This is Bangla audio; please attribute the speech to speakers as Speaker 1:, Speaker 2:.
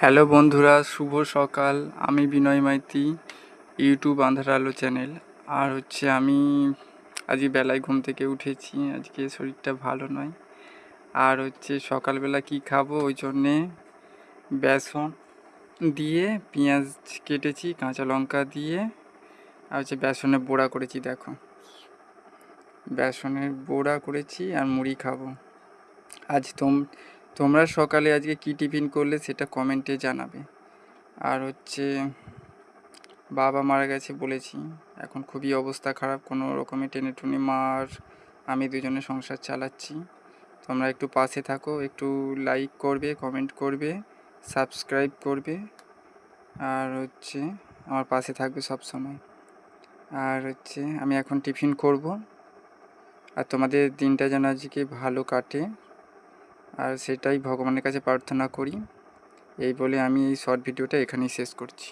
Speaker 1: হ্যালো বন্ধুরা, শুভ সকাল। আমি বিনয় মাইতি, ইউটিউব আন্ধার আলো চ্যানেল। আর আমি আজকে বেলায় ঘুম থেকে উঠেছি, আজকে শরীরটা ভালো নয়। আর সকালবেলা কি খাবো, ওই জন্যে বেসন দিয়ে পেঁয়াজ কেটেছি, কাঁচা লঙ্কা দিয়ে, আর বেসনের বড়া করেছি। দেখো, বেসনের বড়া করেছি আর মুড়ি খাবো। আজ তোমরা সকালে আজকে কি টিফিন করলে সেটা কমেন্টে জানাবে। আর বাবা মারা গেছে বলেছি, এখন খুবই অবস্থা খারাপ, কোনো রকমে টেনে টুনে মা আর আমি দুজনে সংসার চালাচ্ছি। তোমরা একটু পাশে থাকো, একটু লাইক করবে, কমেন্ট করবে, সাবস্ক্রাইব করবে, আর আমার পাশে থাকবে সব সময়। আর আমি এখন টিফিন করব, আর তোমাদের দিনটা যেন আজকে ভালো কাটে, আর সেটাই ভগবানের কাছে প্রার্থনা করি। এই বলে আমি এই শর্ট ভিডিওটা এখানেই শেষ করছি।